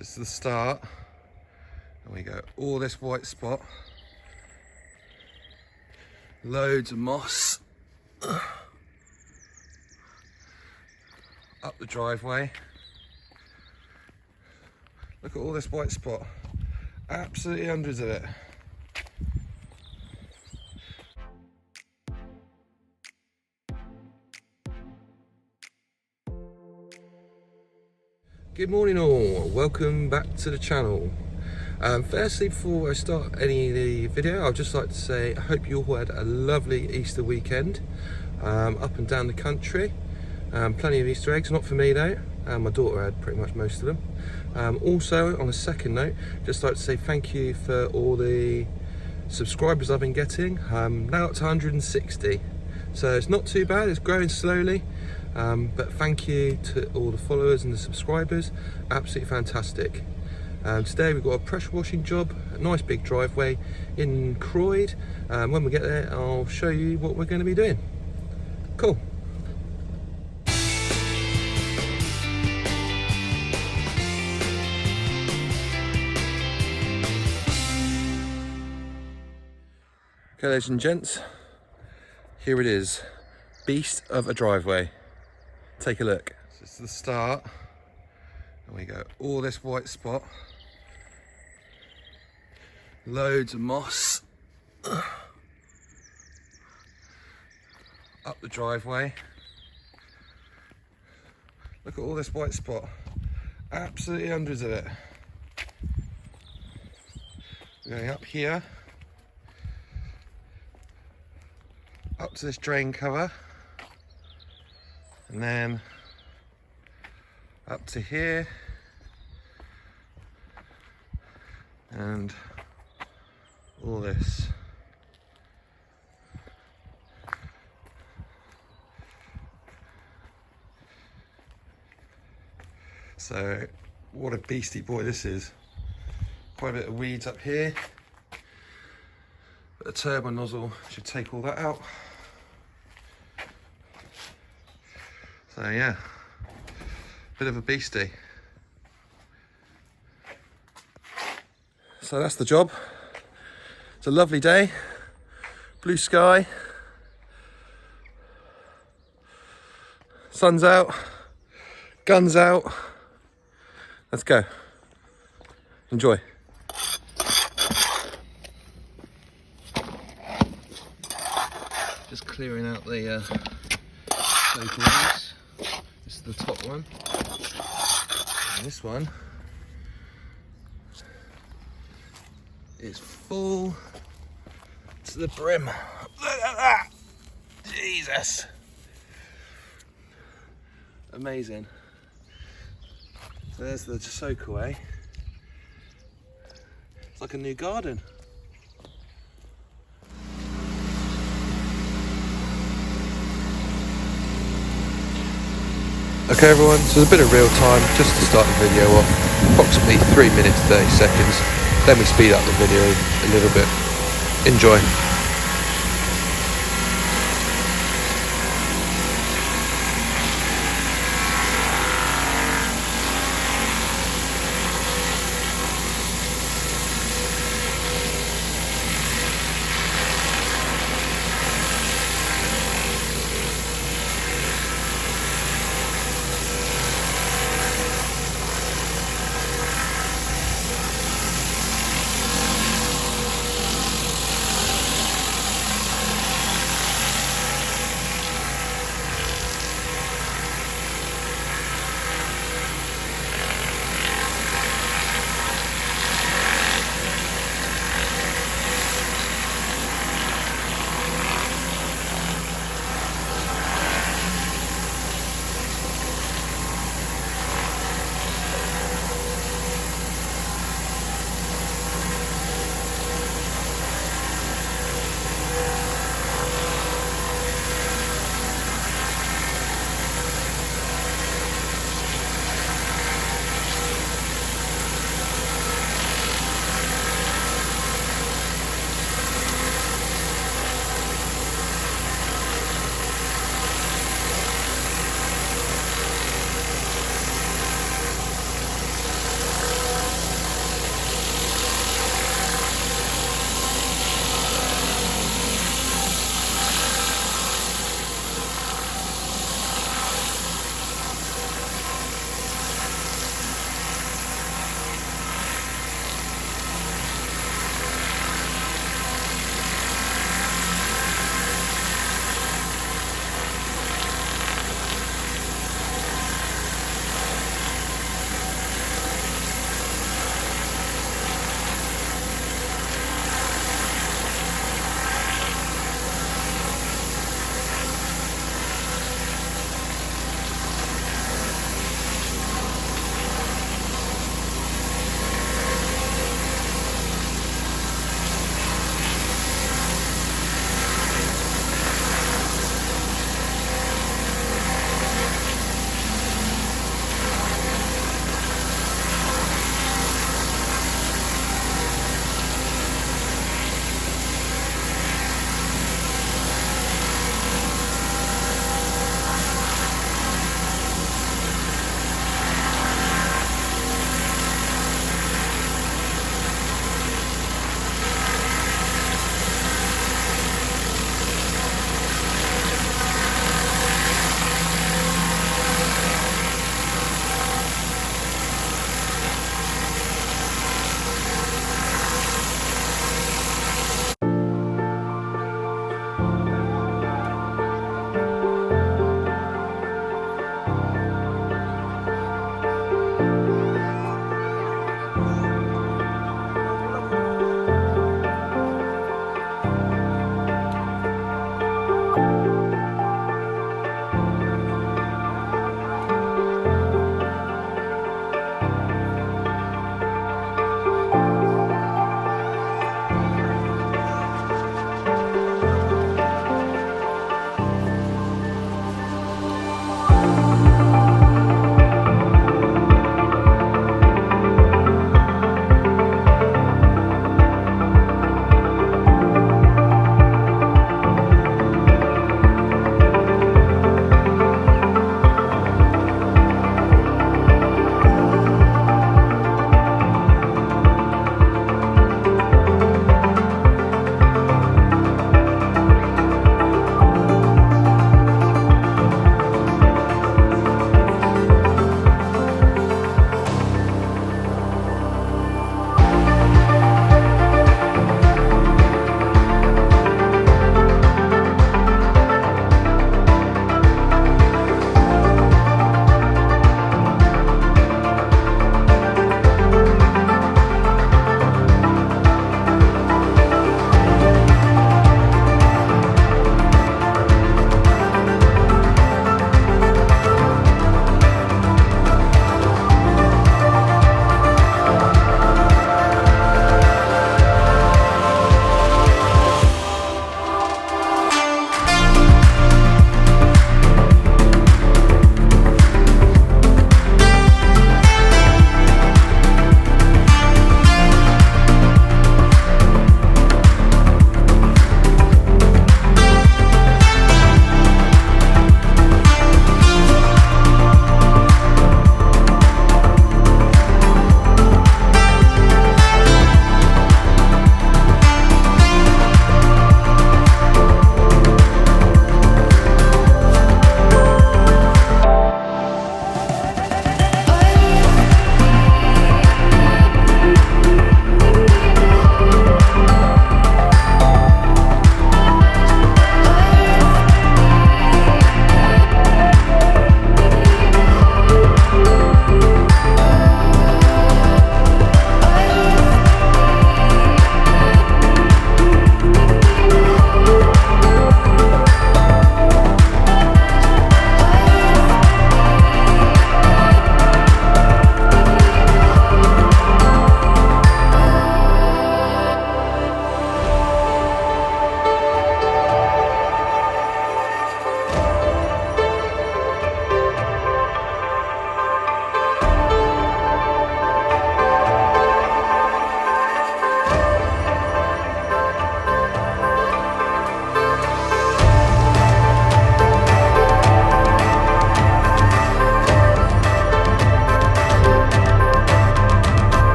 This is the start, and we go all this white spot, loads of moss, up the driveway. Look at all this white spot, absolutely hundreds of it. Good morning all, welcome back to the channel. Firstly, before I start any of the video, I'd just like to say I hope you all had a lovely Easter weekend up and down the country. Plenty of Easter eggs, not for me though. My daughter had pretty much most of them. Also, on a second note, just like to say thank you for all the subscribers I've been getting. Now up to 160, so it's not too bad, it's growing slowly. But thank you to all the followers and the subscribers, absolutely fantastic. Today we've got a pressure washing job, a nice big driveway in Croyd. When we get there, I'll show you what we're going to be doing. Cool. Okay, ladies and gents, here it is, beast of a driveway. Take a look. This is the start, and we go all this white spot, loads of moss, up the driveway. Look at all this white spot, absolutely hundreds of it. We're going up here, up to this drain cover, and then up to here, and all this. So what a beastie boy this is. Quite a bit of weeds up here, but the turbo nozzle should take all that out. So yeah, bit of a beastie. So that's the job. It's a lovely day, blue sky, sun's out, guns out. Let's go. Enjoy. Just clearing out the ones. This is the top one, and this one is full to the brim. Look at that! Jesus! Amazing. So there's the soakaway. It's like a new garden. Okay everyone, so there's a bit of real time just to start the video off, approximately 3 minutes 30 seconds, then we speed up the video a little bit. Enjoy.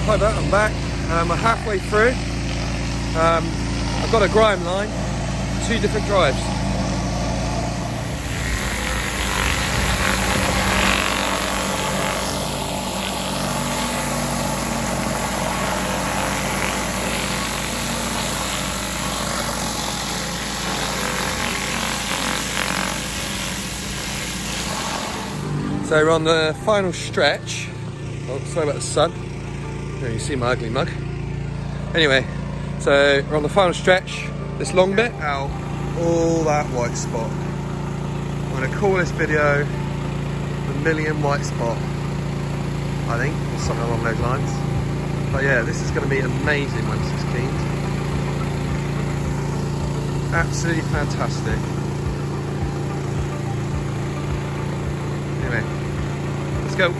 Hi there, I'm back. I'm halfway through. I've got a grime line, 2 different drives. So we're on the final stretch. Oh, sorry about the sun. You can see my ugly mug. Anyway, so we're on the final stretch. This long bit. Out all that white spot. I'm going to call this video the million white spot, I think, or something along those lines. But yeah, this is going to be amazing once it's cleaned. Absolutely fantastic. Anyway, let's go.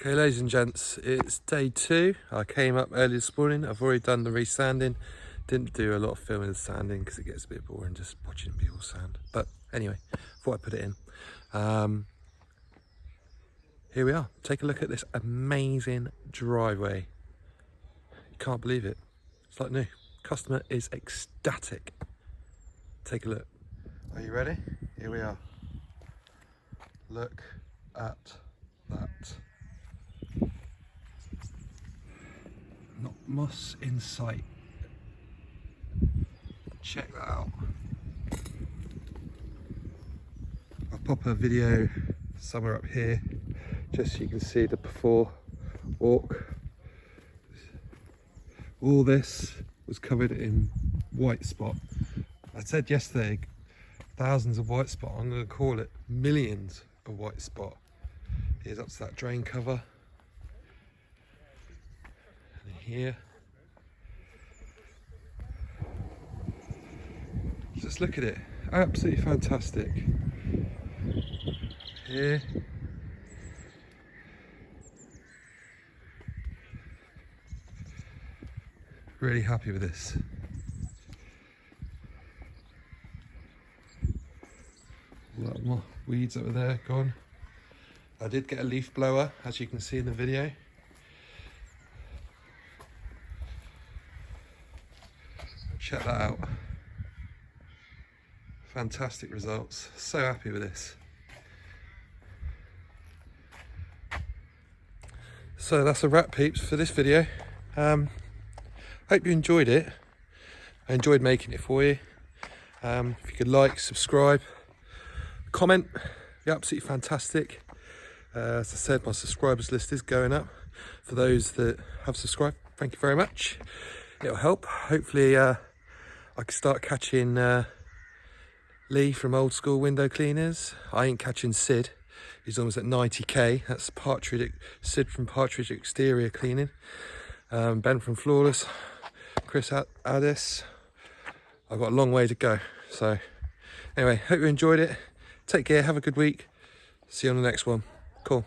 Okay, ladies and gents, it's day 2. I came up early this morning. I've already done the resanding. Didn't do a lot of filming and sanding because it gets a bit boring just watching people sand. But anyway, thought I'd put it in. Here we are. Take a look at this amazing driveway. You can't believe it. It's like new. Customer is ecstatic. Take a look. Are you ready? Here we are. Look at that. Not moss in sight. Check that out. I'll pop a video somewhere up here just so you can see the before walk. All this was covered in white spot. I said yesterday thousands of white spot. I'm going to call it millions of white spot. Here's up to that drain cover. And here. Just look at it. Absolutely fantastic. Here. Really happy with this. A lot more weeds over there, gone. I did get a leaf blower, as you can see in the video. Check that out. Fantastic results. So happy with this. So that's a wrap, peeps, for this video. Hope you enjoyed it. I enjoyed making it for you. If you could like, subscribe, comment, be absolutely fantastic. As I said, my subscribers list is going up. For those that have subscribed, thank you very much. It'll help. Hopefully I can start catching Lee from Old School Window Cleaners. I ain't catching Sid. He's almost at 90k. That's Partridge, Sid from Partridge Exterior Cleaning. Ben from Flawless. Chris Addis. I've got a long way to go. So anyway, hope you enjoyed it. Take care, have a good week. See you on the next one. Cool.